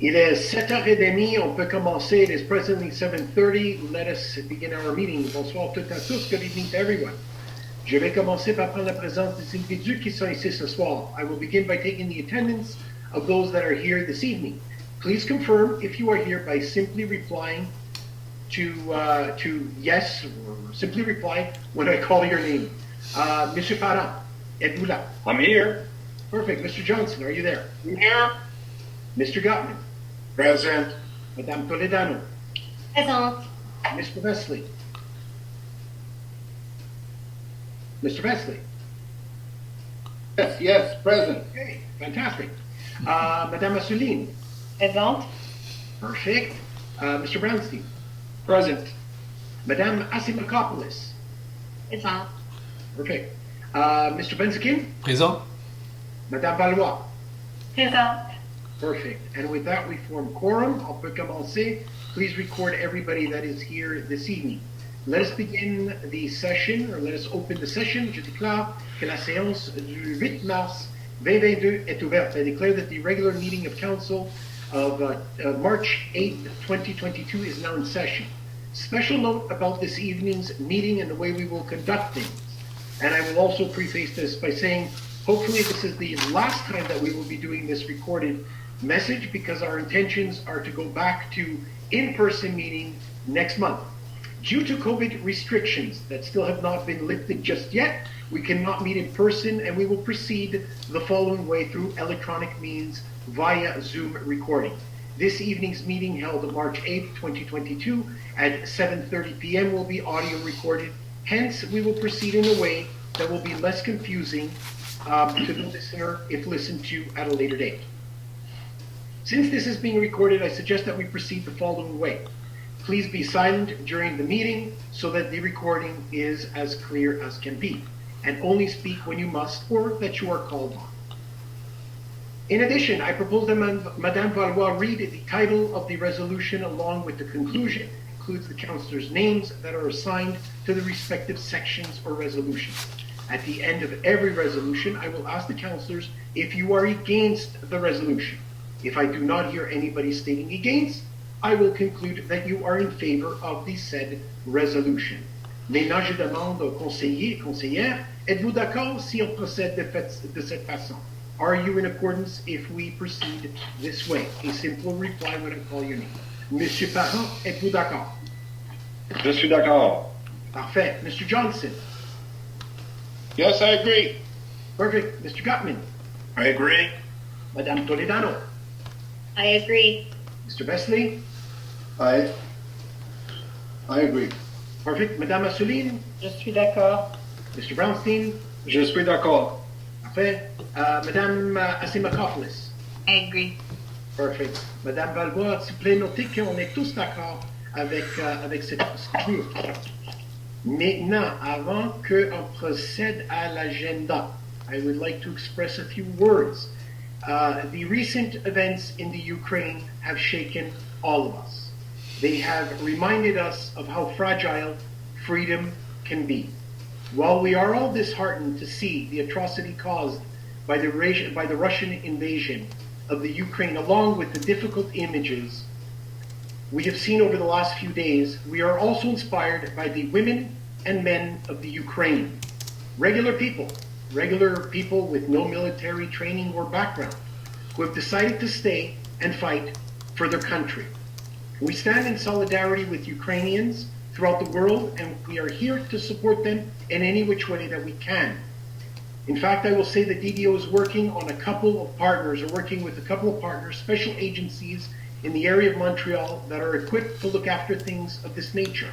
Il est 7h30, on peut commencer. It is presently 7:30. Let us begin our meeting. Bonsoir toutes et à tous. Good evening to everyone. Je vais commencer par prendre la présence des individus qui sont ici ce soir. I will begin by taking the attendance of those that are here this evening. Please confirm if you are here by simply replying to yes, or simply reply when I call your name. Monsieur Parent, êtes-vous là? I'm here. Perfect. Mr. Johnson, are you there? I'm here. Mr. Gottman? Present. Madame Toledano? Présente. Mr. Vesley? Mr. Vesley? Yes, present. Okay, fantastic. Madame Assouline? Présente. Perfect. Mr. Brownstein? Present. Madame Asimakopoulos? Présente. Perfect. Mr. Benzikin? Présent. Madame Valois? Présente. Perfect. And with that, we form quorum. On peut commencer. Please record everybody that is here this evening. Let us begin the session, or let us open the session. Je déclare que la séance du 8 mars 2022 est ouverte. I declare that the regular meeting of council of March 8, 2022 is now in session. Special note about this evening's meeting and the way we will conduct things. And I will also preface this by saying, hopefully this is the last time that we will be doing this recorded message, because our intentions are to go back to in-person meeting next month. Due to COVID restrictions that still have not been lifted just yet, we cannot meet in person, and we will proceed the following way through electronic means via Zoom recording. This evening's meeting, held March 8, 2022 at 7:30 p.m. will be audio recorded. Hence, we will proceed in a way that will be less confusing to the listener if listened to at a later date. Since this is being recorded, I suggest that we proceed the following way. Please be silent during the meeting so that the recording is as clear as can be, and only speak when you must or that you are called on. In addition, I propose that Madame Valois read the title of the resolution along with the conclusion. It includes the councillors' names that are assigned to the respective sections or resolutions. At the end of every resolution, I will ask the councillors if you are against the resolution. If I do not hear anybody stating against, I will conclude that you are in favor of the said resolution. Maintenant, je demande aux conseillers et conseillères, êtes-vous d'accord si on procède de cette façon? Are you in accordance if we proceed this way? A simple reply when I call your name. Monsieur Parent, êtes-vous d'accord? Je suis d'accord. Parfait. Mr. Johnson? Yes, I agree. Perfect. Mr. Gottman? I agree. Madame Toledano? I agree. Mr. Vesley? I agree. Perfect. Madame Assouline? Je suis d'accord. Mr. Brownstein? Je suis d'accord. Parfait. Madame Asimakopoulos? I agree. Perfect. Madame Valois, s'il vous plaît, notez qu'on est tous d'accord avec cette procédure. Maintenant, avant qu'on procède à l'agenda, I would like to express a few words. The recent events in the Ukraine have shaken all of us. They have reminded us of how fragile freedom can be. While we are all disheartened to see the atrocity caused by the Russian invasion of the Ukraine, along with the difficult images we have seen over the last few days, we are also inspired by the women and men of the Ukraine. Regular people with no military training or background, who have decided to stay and fight for their country. We stand in solidarity with Ukrainians throughout the world, and we are here to support them in any which way that we can. In fact, I will say that DDO is working with a couple of partners, special agencies in the area of Montreal that are equipped to look after things of this nature,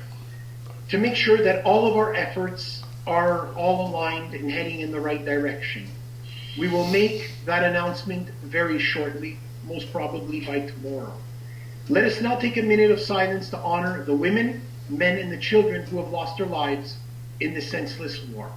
to make sure that all of our efforts are all aligned and heading in the right direction. We will make that announcement very shortly, most probably by tomorrow. Let us now take a minute of silence to honor the women, men, and the children who have lost their lives in this senseless war.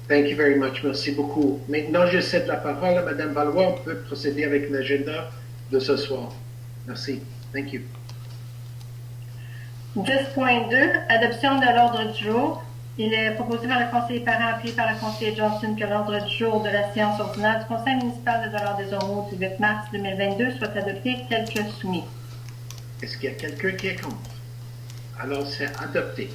Thank you very much. Merci beaucoup. Maintenant, je cède la parole à Madame Valois. On peut procéder avec l'agenda de ce soir. Merci. Thank you. 10.2, adoption de l'ordre du jour. Il est proposé par le conseiller parent appuyé par le conseiller Johnson que l'ordre du jour de la séance ordinaire du Conseil municipal de Dollard-des-Ormeaux du 8 mars 2022 soit adopté tel que soumis. Est-ce qu'il y a quelqu'un qui est contre? Alors, c'est adopté.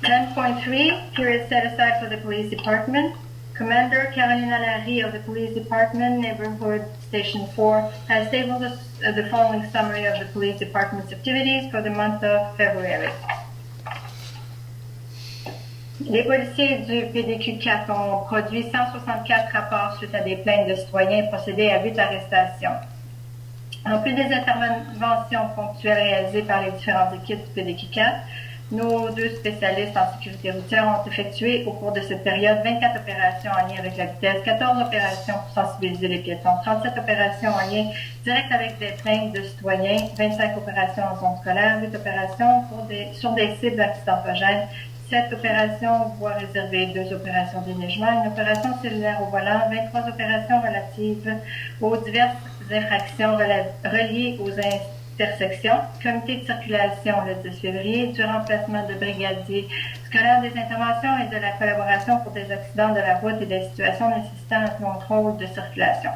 10.3, period set aside for the police department. Commander Carolina Larry of the Police Department, Neighborhood Station 4, has tabled the following summary of the police department's activities for the month of February. Les policiers du PDQ-4 ont produit 164 rapports suite à des plaintes de citoyens et procédé à 8 arrestations. En plus des interventions ponctuelles réalisées par les différentes équipes du PDQ-4, nos 2 spécialistes en sécurité routière ont effectué au cours de cette période 24 opérations en lien avec la vitesse, 14 opérations pour sensibiliser les piétons, 37 opérations en lien direct avec des plaintes de citoyens, 25 opérations en zone scolaire, 8 opérations sur des cibles accidentogènes, 7 opérations voies réservées, 2 opérations d'éneigement, une opération cellulaire au volant, 23 opérations relatives aux diverses infractions reliées aux intersections, comité de circulation le 10 février, du remplacement de brigadiers scolaires, des interventions et de la collaboration pour des accidents de la route et des situations nécessitant un contrôle de circulation.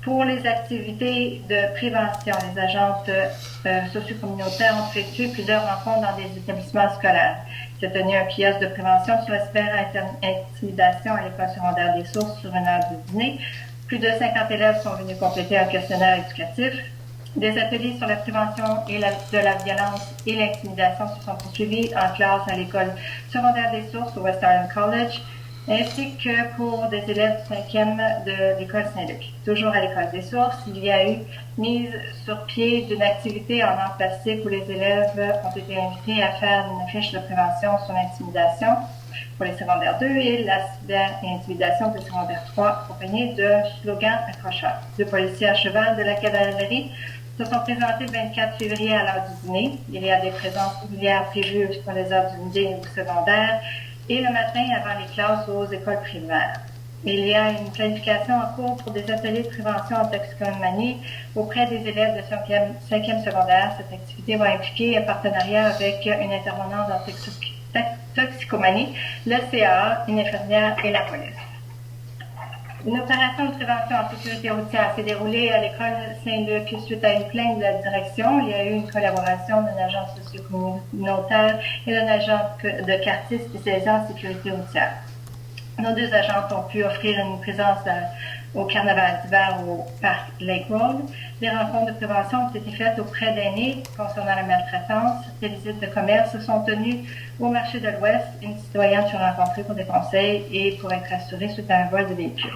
Pour les activités de prévention, les agentes socio-communautaires ont effectué plusieurs rencontres dans des établissements scolaires. Il s'est tenu un kiosque de prévention sur la cyber-intimidation à l'école secondaire des Sources sur une heure du dîner. Plus de 50 élèves sont venus compléter un questionnaire éducatif. Des ateliers sur la prévention de la violence et l'intimidation se sont poursuivis en classe à l'école secondaire des Sources au West Island College, ainsi que pour des élèves du 5e de l'école Saint-Luc. Toujours à l'école des Sources, il y a eu mise sur pied d'une activité en art plastique où les élèves ont été invités à faire une affiche de prévention sur l'intimidation pour les secondaires 2 et la cyber-intimidation pour les secondaires 3, accompagnée d'un slogan accrocheur. 2 policiers à cheval de la cavalerie se sont présentés le 24 février à l'heure du dîner. Il y a des présences régulières prévues pour les heures du midi ou secondaire et le matin avant les classes aux écoles primaires. Il y a une planification en cours pour des ateliers de prévention en toxicomanie auprès des élèves de 5e secondaire. Cette activité va impliquer un partenariat avec une intervenante en toxicomanie, le CAA, une infirmière et la police. Une opération de prévention en sécurité routière s'est déroulée à l'école Saint-Luc suite à une plainte de la direction. Il y a eu une collaboration d'un agent socio-communautaire et d'un agent de quartier spécialisé en sécurité routière. Nos 2 agents ont pu offrir une présence au carnaval d'hiver au parc Lake Road. Les rencontres de prévention ont été faites auprès d'aînés concernant la maltraitance. Des visites de commerce se sont tenues au marché de l'Ouest. Une citoyenne fut rencontrée pour des conseils et pour être assurée suite à un vol de véhicule.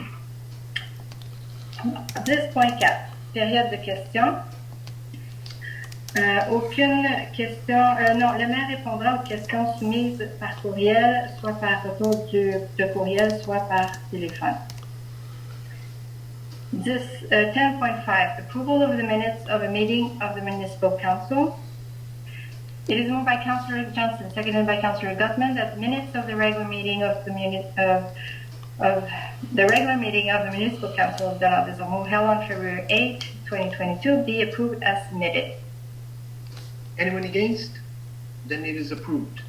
10.4, période de questions. Aucune question, non, le maire répondra aux questions soumises par courriel, soit par retour de courriel, soit par téléphone. 10.5, approval of the minutes of a meeting of the municipal council. It is moved by Councillor Johnson, seconded by Councillor Gutman, that the minutes of the regular meeting of the municipal council of Dollard-des-Ormeaux held on February 8, 2022 be approved as submitted. Anyone against? Then it is approved.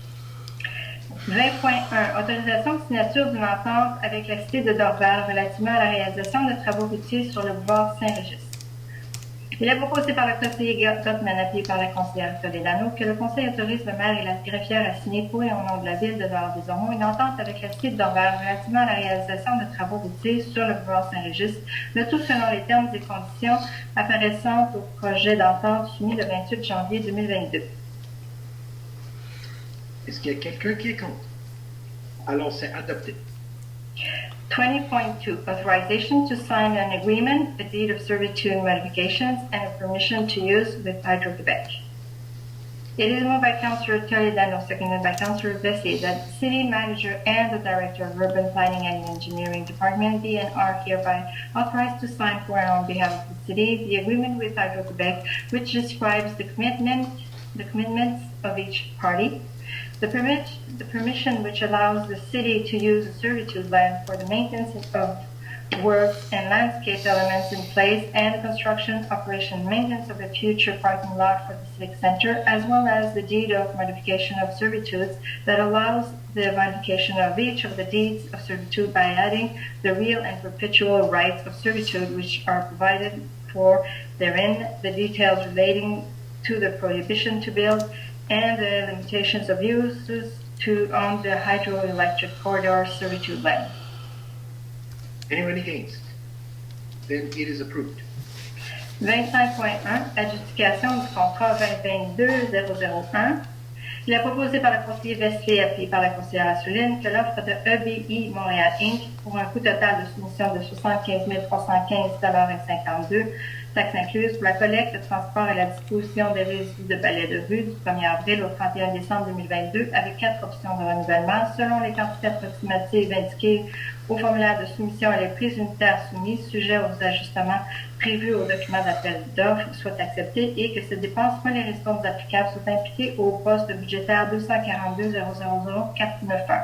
20.1. Autorisation de signature d'une entente avec la cité de Dorval relativement à la réalisation de travaux routiers sur le boulevard Saint-Régis. Il est proposé par le conseiller Gutman, appuyé par la conseillère Toledano, que le conseil autorise le maire et la greffière à signer pour et au nom de la ville de Dollard-des-Ormeaux une entente avec la cité de Dorval relativement à la réalisation de travaux routiers sur le boulevard Saint-Régis, le tout selon les termes et conditions apparaissant au projet d'entente soumis le 28 janvier 2022. Est-ce qu'il y a quelqu'un qui est contre? Alors, c'est adopté. 20.2, authorization to sign an agreement, a deed of servitude and modifications, and a permission to use with Hydro-Quebec. It is moved by Councillor Toledano, seconded by Councillor Bessier, that the city manager and the director of urban planning and engineering department be and are hereby authorized to sign for and on behalf of the city the agreement with Hydro-Quebec, which describes the commitment the commitments of each party, the permission which allows the city to use a servitude land for the maintenance of works and landscape elements in place, and the construction, operation, and maintenance of a future parking lot for the civic center, as well as the deed of modification of servitudes that allows the modification of each of the deeds of servitude by adding the real and perpetual rights of servitude which are provided for therein, the details relating to the prohibition to build, and the limitations of uses on the hydroelectric corridor servitude land. Anyone against? Then it is approved. 25.1, adjudication du contrat 2022-001. Il est proposé par le conseiller Veslier, appuyé par la conseillère Assouline, que l'offre de EBI Montréal Inc. pour un coût total de soumission de 75 315,52 $, taxes incluses, pour la collecte, le transport et la disposition des résidus de balais de rue du 1er avril au 31 décembre 2022, avec 4 options de renouvellement, selon les quantités approximatives indiquées au formulaire de soumission et les prises unitaires soumises, sujet aux ajustements prévus au document d'appel d'offres, soient acceptées et que ces dépenses moins les résidences applicables soient impliquées au poste budgétaire 242 000 491.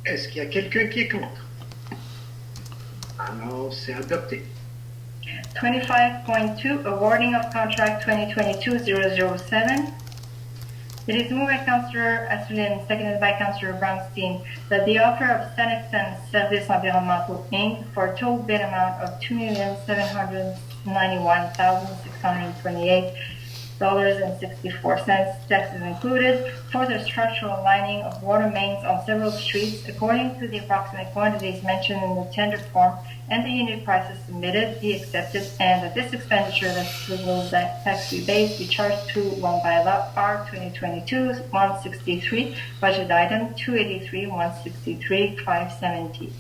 Est-ce qu'il y a quelqu'un qui est contre? Alors, c'est adopté. 25.2, awarding of contract 2022-007. It is moved by Councillor Assouline, seconded by Councillor Brownstein, that the offer of Sanexon Service Environmental Inc. for a total bid amount of $2,791,628.64, taxes included, for the structural lining of water mains on several streets according to the approximate quantities mentioned in the tender form and the unit prices submitted be accepted, and that this expenditure that will tax rebate be charged to one by law R 2022-163, budget item 283-163-570.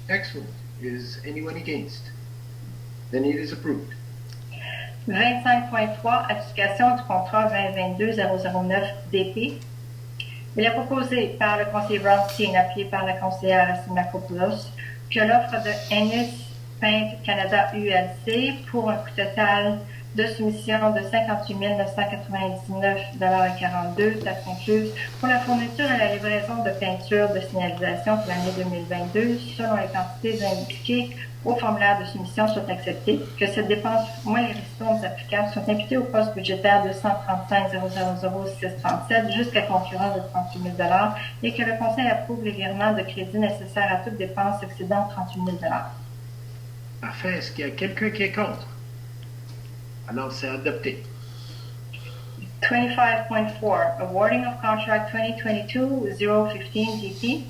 Excellent. Is anyone against? Then it is approved. 25.3, application du contrat 2022-009 DP. Il est proposé par le conseiller Brownstein, appuyé par la conseillère Asimakopoulos, que l'offre de Ennis Paint Canada ULC pour un coût total de soumission de 58 999,42 $, taxes incluses, pour la fourniture et la livraison de peinture de signalisation pour l'année 2022, selon les quantités indiquées au formulaire de soumission, soit acceptées, que cette dépense, moins les résidences applicables, sont imputées au poste budgétaire 235 000 637 jusqu'à concurrence de 38 000 $ et que le Conseil approuve les virements de crédit nécessaires à toute dépense excédant 38 000 $. Parfait. Est-ce qu'il y a quelqu'un qui est contre? Alors, c'est adopté. 25.4, awarding of contract 2022-015 DP.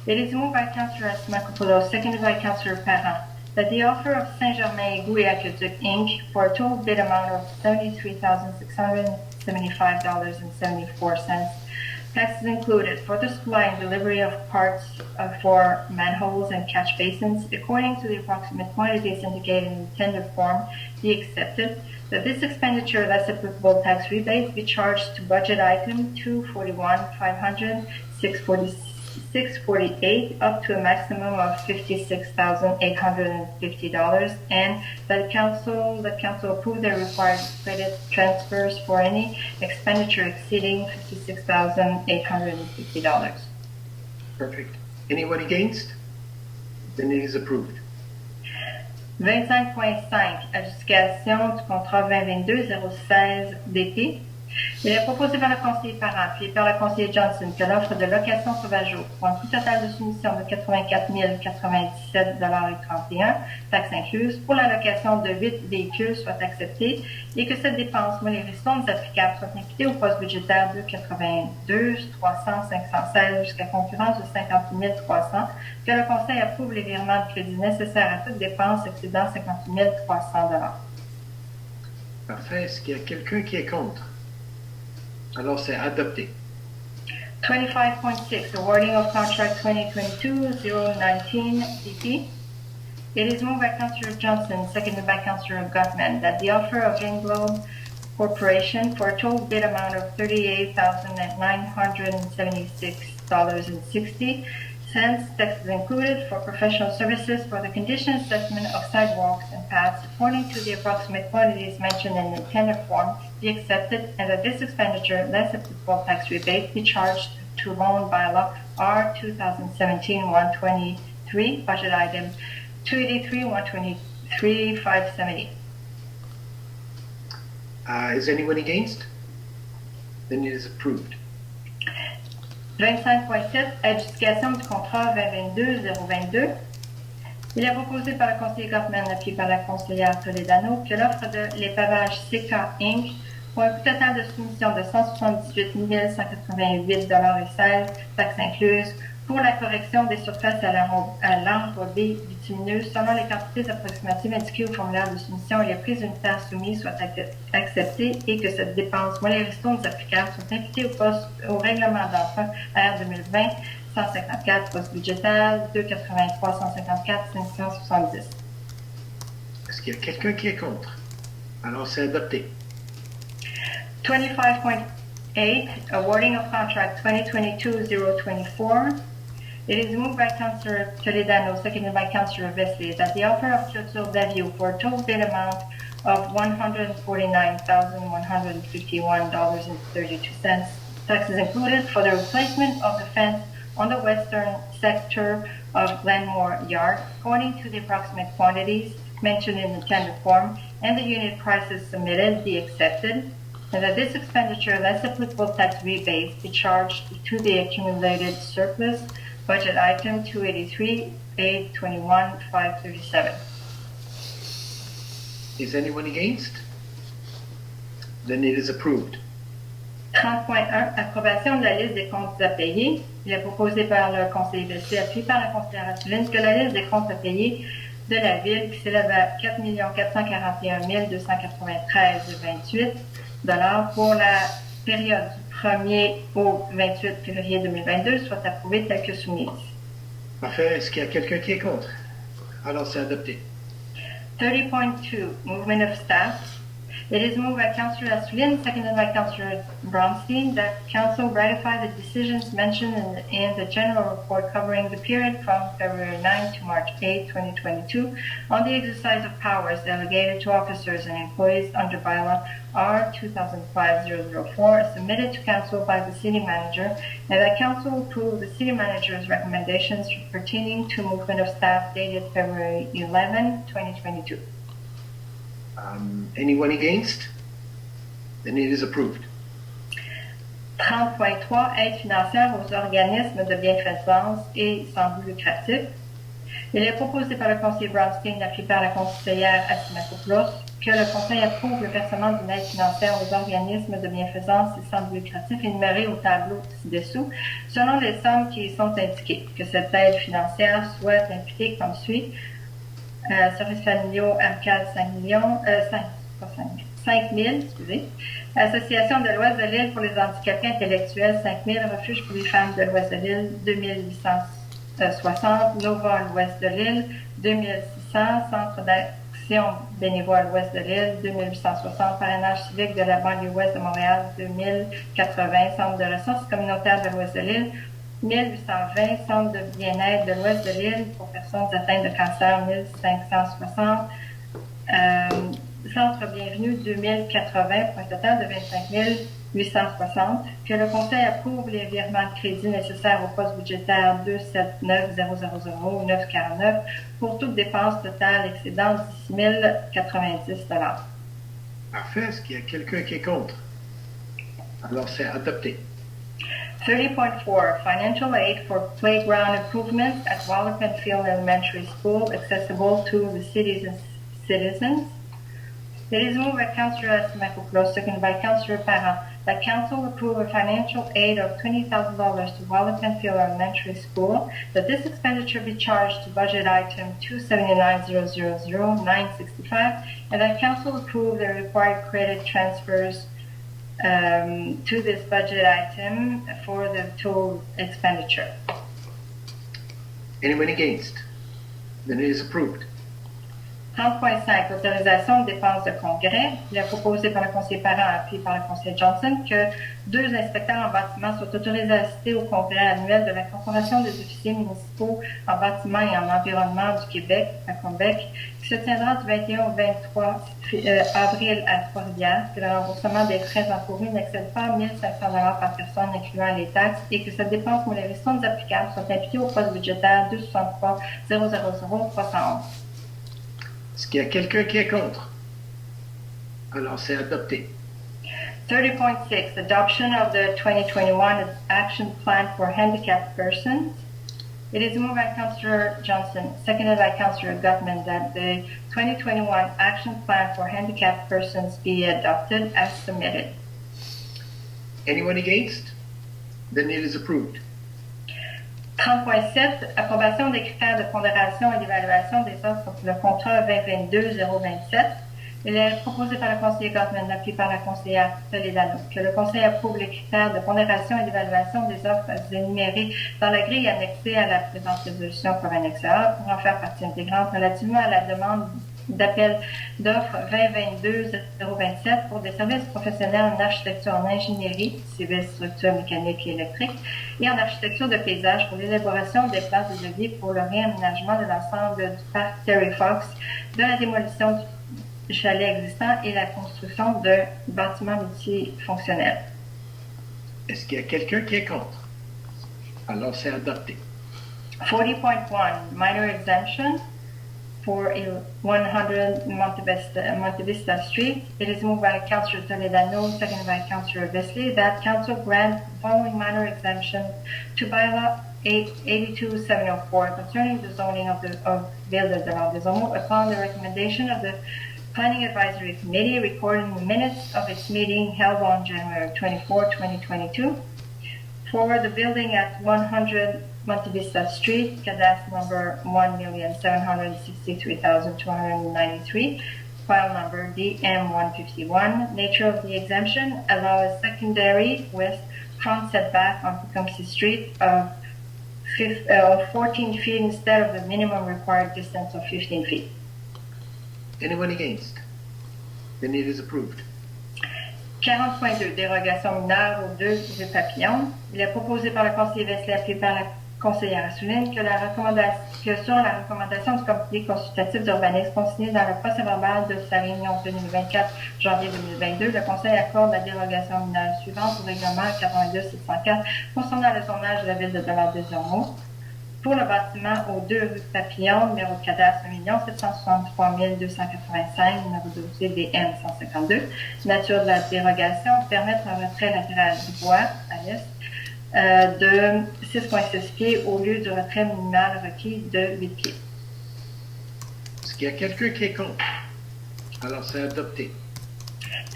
It is moved by Councillor Asimakopoulos, seconded by Councillor Parent, that the offer of Saint-Germain Égout et Aqueduc Inc. for a total bid amount of $73,675.74, taxes included, for the supply and delivery of parts for manholes and catch basins, according to the approximate quantities indicated in the tender form, be accepted, that this expenditure less applicable tax rebate be charged to budget item 241,500,648 up to a maximum of $56,850, and that council approve the required credit transfers for any expenditure exceeding $56,850. Perfect. Anyone against? Then it is approved. 25.5, adjudication du contrat 2022-016 DP. Il est proposé par le conseiller Parent, puis par le conseiller Johnson, que l'offre de location sauvageau pour un coût total de soumission de 84 097,31 $, taxes incluses, pour la location de 8 véhicules soit acceptée et que cette dépense, moins les ristournes applicables, soit imputée au poste budgétaire de 82 300 516 jusqu'à concurrence de 58 300, que le conseil approuve les virements de crédit nécessaires à toute dépense excédant 58 300 $. Parfait. Est-ce qu'il y a quelqu'un qui est contre? Alors, c'est adopté. 25.6, awarding of contract 2022-019 DP. It is moved by Councillor Johnson, seconded by Councillor Gutman, that the offer of Englobe Corporation for a total bid amount of $38,976.60 taxes included, for professional services for the condition assessment of sidewalks and paths according to the approximate quantities mentioned in the tender form be accepted, and that this expenditure, less applicable tax rebate, be charged to loan bylaw R 2017-123, budget item 283-123-570. Is anyone against? Then it is approved. 25.7, adjudication du contrat 2022-022. Il est proposé par le conseiller Goffman, appuyé par la conseillère Toledano, que l'offre de l'épavage CK Inc. pour un coût total de soumission de 178 188,16 $, taxes incluses, pour la correction des surfaces à l'enrobé bitumineux selon les quantités approximatives indiquées au formulaire de soumission et les prises unitaires soumises soient acceptées et que cette dépense, moins les ristournes applicables, sont imputées au règlement d'emprunt R 2020 154, poste budgétaire 283 154 570. Est-ce qu'il y a quelqu'un qui est contre? Alors c'est adopté. 25.8, awarding of contract 2022-024. It is moved by Councillor Toledano, seconded by Councillor Vesley, that the offer of Clôture Davio for a total bid amount of $149,151.32, taxes included, for the replacement of the fence on the western sector of Glenmore Yard, according to the approximate quantities mentioned in the tender form, and the unit prices submitted be accepted, and that this expenditure, less applicable tax rebates, be charged to the accumulated surplus, budget item 283-821-537. Is anyone against? Then it is approved. 30.1, approbation de la liste des comptes à payer. Il est proposé par le conseiller Bessé, appuyé par la conseillère Asseline, que la liste des comptes à payer de la Ville, qui s'élève à 4 441 293,28 $ pour la période du 1er au 28 février 2022, soit approuvée telle que soumise. Parfait. Est-ce qu'il y a quelqu'un qui est contre? Alors c'est adopté. 30.2, movement of staff. It is moved by Councillor Asselin, seconded by Councillor Bronstein, that Council ratify the decisions mentioned in the general report covering the period from February 9 to March 8, 2022, on the exercise of powers delegated to officers and employees under bylaw R 2005-004, submitted to Council by the City Manager, and that Council approve the City Manager's recommendations pertaining to movement of staff dated February 11, 2022. Anyone against? Then it is approved. 30.3, aide financière aux organismes de bienfaisance et sans but lucratif. Il est proposé par le conseiller Bronstein, appuyé par la conseillère Assimacopoulos, que le conseil approuve le versement d'une aide financière aux organismes de bienfaisance et sans but lucratif énumérés au tableau ci-dessous, selon les sommes qui y sont indiquées. Que cette aide financière soit imputée comme suit. Services familiaux, AMCAD 5 000, excusez. Association de l'Ouest de l'île pour les handicapés intellectuels 5 000, Refuge pour les femmes de l'Ouest de l'île 2860, Nova à l'Ouest de l'île 2600, Centre d'action bénévole Ouest de l'île 2860, Parrainage civique de la banlieue ouest de Montréal 2080, Centre de ressources communautaires de l'Ouest de l'île 1820, Centre de bien-être de l'Ouest de l'île pour personnes atteintes de cancer 1560, Centre Bienvenue 2080 pour un total de 25 860, que le Conseil approuve les virements de crédit nécessaires au poste budgétaire 279 000 949 pour toute dépense totale excédant 10 090 $. Parfait. Est-ce qu'il y a quelqu'un qui est contre? Alors c'est adopté. 30.4, financial aid for playground improvements at Wallerpen Field Elementary School accessible to the city's citizens. It is moved by Councillor Assimacopoulos, seconded by Councillor Parent, that Council approve a financial aid of $20,000 to Wallerpen Field Elementary School, that this expenditure be charged to budget item 279,000,965, and that Council approve the required credit transfers to this budget item for the total expenditure. Anyone against? Then it is approved. 30.5, autorisation de dépenses de congrès. Il est proposé par le conseiller Parent, appuyé par le conseiller Johnson, que 2 inspecteurs en bâtiment soient autorisés à assister au congrès annuel de la Corporation des officiers municipaux en bâtiment et en environnement du Québec, à Québec, qui se tiendra du 21 au 23 avril à Trois-Rivières, que le remboursement des frais encourus n'excède pas 1 500 $ par personne, incluant les taxes, et que cette dépense ou les sommes applicables sont imputées au poste budgétaire 263 000 311. Est-ce qu'il y a quelqu'un qui est contre? Alors, c'est adopté. 30.6, adoption of the 2021 action plan for handicapped persons. It is moved by Councillor Johnson, seconded by Councillor Gutman, that the 2021 action plan for handicapped persons be adopted as submitted. Anyone against? Then it is approved. 30.7, approbation des critères de pondération et d'évaluation des offres pour le contrat 2022-027. Il est proposé par le conseiller Gottman, appuyé par la conseillère Toledano, que le conseil approuve les critères de pondération et d'évaluation des offres énumérées dans la grille annexée à la présente résolution pour annexe A pour en faire partie intégrante relativement à la demande d'appel d'offres 2022-027 pour des services professionnels en architecture, en ingénierie, civile, structure, mécanique et électrique, et en architecture de paysage pour l'élaboration des plans de levier pour le réaménagement de l'ensemble du parc Terry Fox, de la démolition du chalet existant et la construction de bâtiments multifonctionnels. Est-ce qu'il y a quelqu'un qui est contre? Alors, c'est adopté. 40.1, minor exemption for 100 Monte Vista Street. It is moved by Councillor Toledano, seconded by Councillor Vesley, that Council grant the following minor exemption to bylaw 82704 concerning the zoning of Ville de Dollard-des-Ormeaux upon the recommendation of the Planning Advisory Committee recorded in the minutes of its meeting held on January 24, 2022. For the building at 100 Monte Vista Street, cadastre number 1,763,293, file number DM151. Nature of the exemption allows secondary with front setback on Tecumseh Street of 14 feet instead of the minimum required distance of 15 feet. Anyone against? Then it is approved. 40.2, dérogation mineure aux 2 rue Papillon. Il est proposé par le conseiller Vesley, appuyé par la conseillère souligne que sur la recommandation du comité consultatif d'urbanisme consigné dans le procès-verbal de sa réunion tenue le 24 janvier 2022, le conseil accorde la dérogation mineure suivante au règlement 82-604 concernant le zonage de la ville de Dollard-des-Ormeaux. Pour le bâtiment aux 2 rue Papillon, numéro de cadastre 1 763 285, numéro de dossier DM 152. Nature de la dérogation, permettre un retrait latéral du bois à l'est de 6,6 pieds au lieu du retrait minimal requis de 8 pieds. Est-ce qu'il y a quelqu'un qui est contre? Alors, c'est adopté.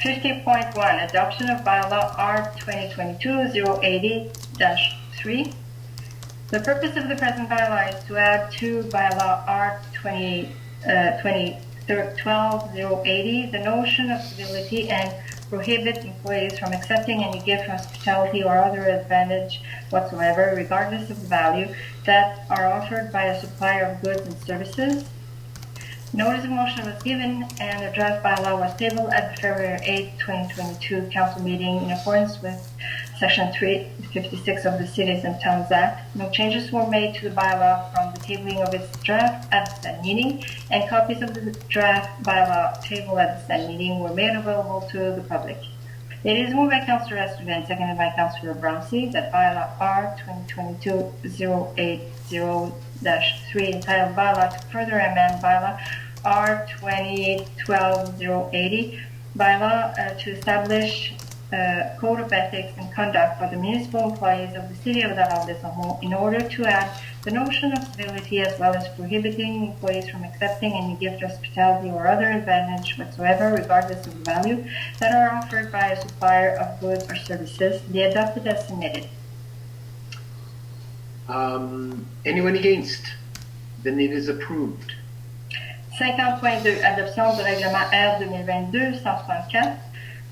50.1, adoption of bylaw R 2022-080-3. The purpose of the present bylaw is to add to bylaw R 2012-080 the notion of civility and prohibit employees from accepting any gift, hospitality, or other advantage whatsoever, regardless of the value, that are offered by a supplier of goods and services. Notice of motion was given and the draft bylaw was tabled at the February 8, 2022 council meeting in accordance with Section 356 of the Cities and Towns Act. No changes were made to the bylaw from the tabling of its draft at that meeting, and copies of the draft bylaw tabled at that meeting were made available to the public. It is moved by Councillor Esther and seconded by Councillor Brownsie that bylaw R 2022-080-3 entitled bylaw to further amend bylaw R 2012-080 bylaw to establish code of ethics and conduct for the municipal employees of the city of Dollard-des-Ormeaux in order to add the notion of civility as well as prohibiting employees from accepting any gift, hospitality, or other advantage whatsoever, regardless of the value, that are offered by a supplier of goods or services, be adopted as submitted. Anyone against? Then it is approved. 50.2, adoption du règlement R 2022-164.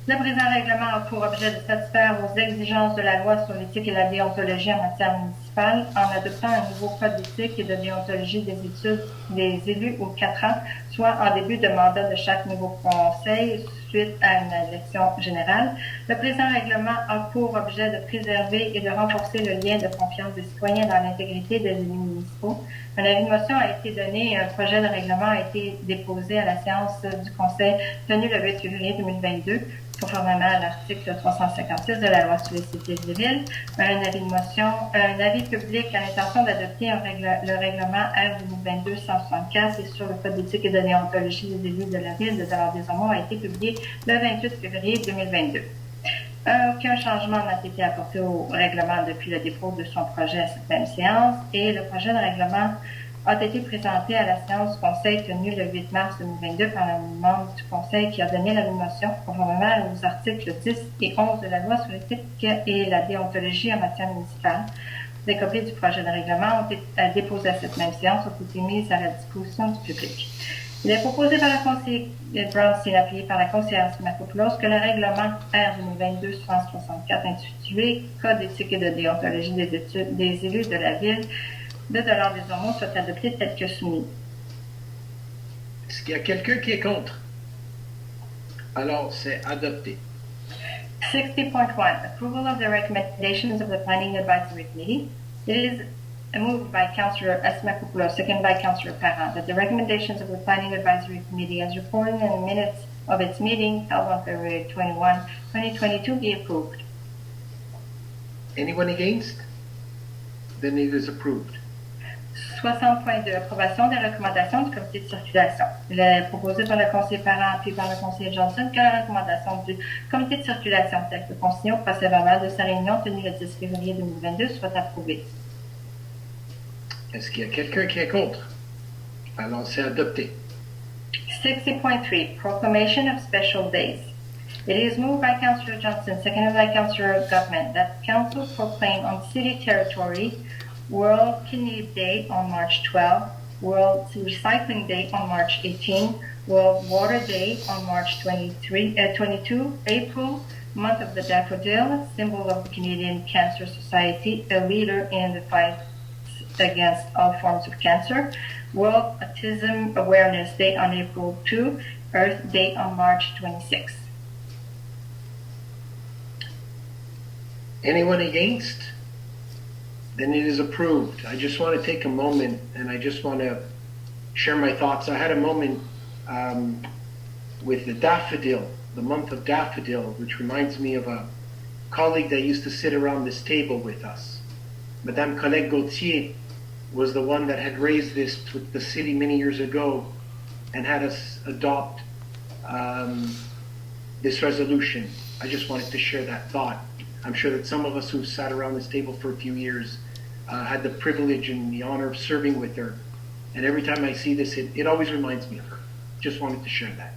Le présent règlement a pour objet de satisfaire aux exigences de la loi sur l'éthique et la déontologie en matière municipale municipal en adoptant un nouveau code d'éthique et de déontologie des études des élus aux 4 ans, soit en début de mandat de chaque nouveau conseil suite à une élection générale. Le présent règlement a pour objet de préserver et de renforcer le lien de confiance des citoyens dans l'intégrité des élus municipaux. Un avis de motion a été donné et un projet de règlement a été déposé à la séance du Conseil tenue le 8 février 2022, conformément à l'article 356 de la loi sur les cités et villes. Un avis de motion, un avis public à l'intention d'adopter le règlement R 2022-164 et sur le code d'éthique et de déontologie des élus de la ville de Dollard-des-Ormeaux a été publié le 28 février 2022. Aucun changement n'a été apporté au règlement depuis le dépôt de son projet à cette même séance et le projet de règlement a été présenté à la séance du Conseil tenue le 8 mars 2022 par un membre du Conseil qui a donné la motion conformément aux articles 10 et 11 de la loi sur l'éthique et la déontologie en matière municipale. Des copies du projet de règlement ont été déposées à cette même séance ont été mises à la disposition du public. Il est proposé par la conseillère Brownstein, appuyé par la conseillère Simakopoulos, que le règlement R 2022-164 intitulé Code d'éthique et de déontologie des élus de la ville de Dollard-des-Ormeaux soit adopté tel que soumis. Est-ce qu'il y a quelqu'un qui est contre? Alors, c'est adopté. 60.1. Approval of the recommendations of the Planning Advisory Committee. It is moved by Councillor Asimakopoulos, second by Councillor Parent, that the recommendations of the Planning Advisory Committee as reported in the minutes of its meeting held on February 21, 2022 be approved. Anyone against? Then it is approved. 60.2. Approbation des recommandations du comité de circulation. Il est proposé par le conseiller Parent puis par le conseiller Johnson que la recommandation du comité de circulation telle que consignée au procès verbal de sa réunion tenue le 10 février 2022 soit approuvée. Est-ce qu'il y a quelqu'un qui est contre? Alors, c'est adopté. 60.3. Proclamation of special days. It is moved by Councillor Johnson, seconded by Councillor Gutman, that Council proclaim on city territory World Kidney Day on March 12, World Recycling Day on March 18, World Water Day on March 22, April, Month of the Daffodil, symbol of the Canadian Cancer Society, a leader in the fight against all forms of cancer, World Autism Awareness Day on April 2, Earth Day on March 26. Anyone against? Then it is approved. I just want to take a moment and I just want to share my thoughts. I had a moment with the daffodil, the month of daffodil, which reminds me of a colleague that used to sit around this table with us. Madame Colette Gauthier was the one that had raised this with the city many years ago and had us adopt this resolution. I just wanted to share that thought. I'm sure that some of us who sat around this table for a few years had the privilege and the honor of serving with her. And every time I see this, it always reminds me of her. Just wanted to share that.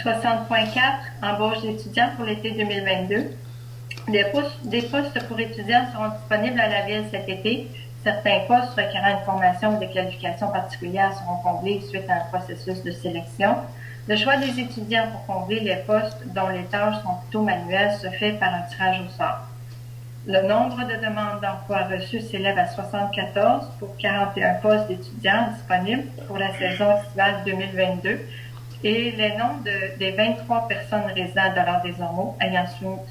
60.4. Embauche d'étudiants pour l'été 2022. Des postes pour étudiants seront disponibles à la Ville cet été. Certains postes requérant une formation ou des qualifications particulières seront comblés suite à un processus de sélection. Le choix des étudiants pour combler les postes dont les tâches sont plutôt manuelles se fait par un tirage au sort. Le nombre de demandes d'emploi reçues s'élève à 74 pour 41 postes d'étudiants disponibles pour la saison estivale 2022 et les noms des 23 personnes résidant à Dollard-des-Ormeaux ayant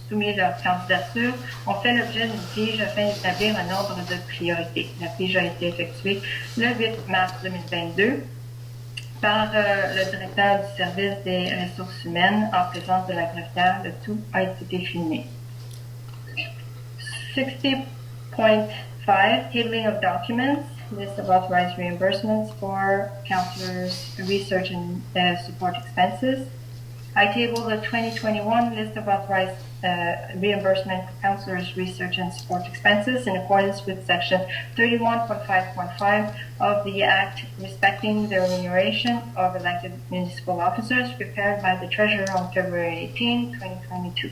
soumis leur candidature ont fait l'objet d'une pige afin d'établir un ordre de priorité. La pige a été effectuée le 8 mars 2022 par le directeur du service des ressources humaines en présence de la greffière. Le tout a été filmé. 60.5. Tabling of documents. List of authorized reimbursements for counselors' research and support expenses. I table the 2021 list of authorized reimbursement for counselors' research and support expenses in accordance with Section 31.5.5 of the Act respecting the remuneration of elected municipal officers prepared by the Treasurer on February 18, 2022.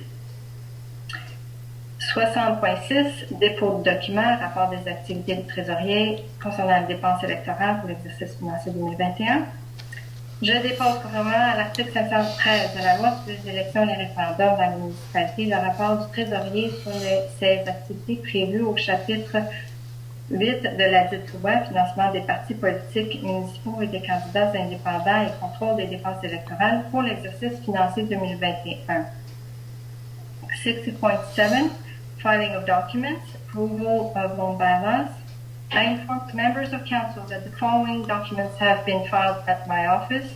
60.6. Dépôt de documents, rapport des activités de trésorier concernant les dépenses électorales pour l'exercice financier 2021. Je dépose conformément à l'article 513 de la loi sur les élections et les référendums dans la municipalité le rapport du trésorier sur ses activités prévues au chapitre 8 de la dite loi, financement des partis politiques municipaux et des candidats indépendants et contrôle des dépenses électorales pour l'exercice financier 2021. 60.7, filing of documents, approval of loan bylaws. I inform the members of council that the following documents have been filed at my office.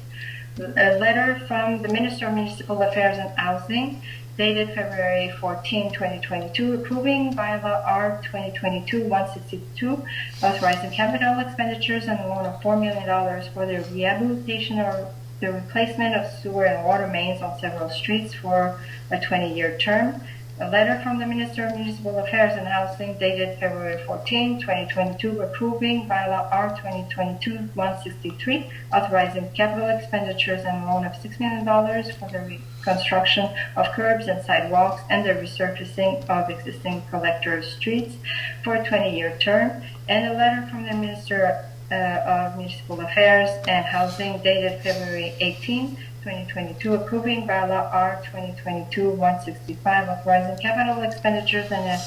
A letter from the Minister of Municipal Affairs and Housing, dated February 14, 2022, approving bylaw R 2022-162, authorizing capital expenditures and a loan of $4 million for the rehabilitation or the replacement of sewer and water mains on several streets for a 20-year term. A letter from the Minister of Municipal Affairs and Housing dated February 14, 2022, approving bylaw R 2022-163, authorizing capital expenditures and a loan of $6 million for the reconstruction of curbs and sidewalks and the resurfacing of existing collector streets for a 20-year term. And a letter from the Minister of Municipal Affairs and Housing dated February 18, 2022, approving bylaw R 2022-165, authorizing capital expenditures and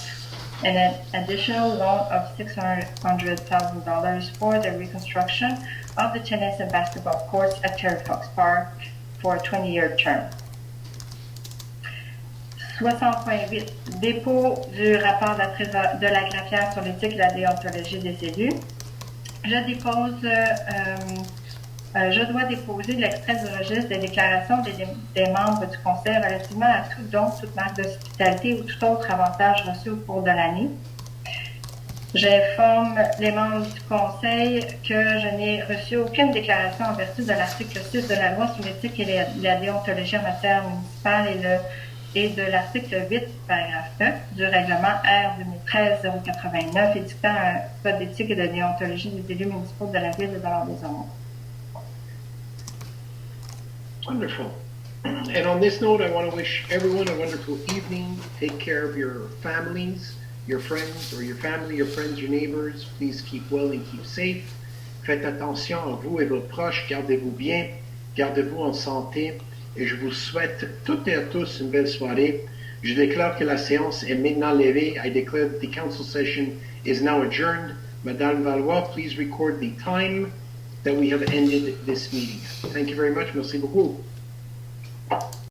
an additional loan of $600,000 for the reconstruction of the tennis and basketball courts at Terry Fox Park for a 20-year term. 60.8. Dépôt du rapport de la greffière sur l'éthique et la déontologie des élus. Je dois déposer l'extrait du registre des déclarations des membres du Conseil relativement à tout don, toute marque d'hospitalité ou tout autre avantage reçu au cours de l'année. J'informe les membres du Conseil que je n'ai reçu aucune déclaration en vertu de l'article 6 de la loi sur l'éthique et la déontologie en matière municipale et de l'article 8, paragraphe 9 du règlement R 2013-089 édictant un code d'éthique et de déontologie des élus municipaux de la Ville de Dollard-des-Ormeaux. Wonderful. And on this note, I want to wish everyone a wonderful evening. Take care of your families, your friends, or your family, your friends, your neighbors. Please keep well and keep safe. Faites attention à vous et vos proches. Gardez-vous bien. Gardez-vous en santé. Et je vous souhaite toutes et à tous une belle soirée. Je déclare que la séance est maintenant levée. I declare that the council session is now adjourned. Madame Valois, please record the time that we have ended this meeting. Thank you very much. Merci beaucoup.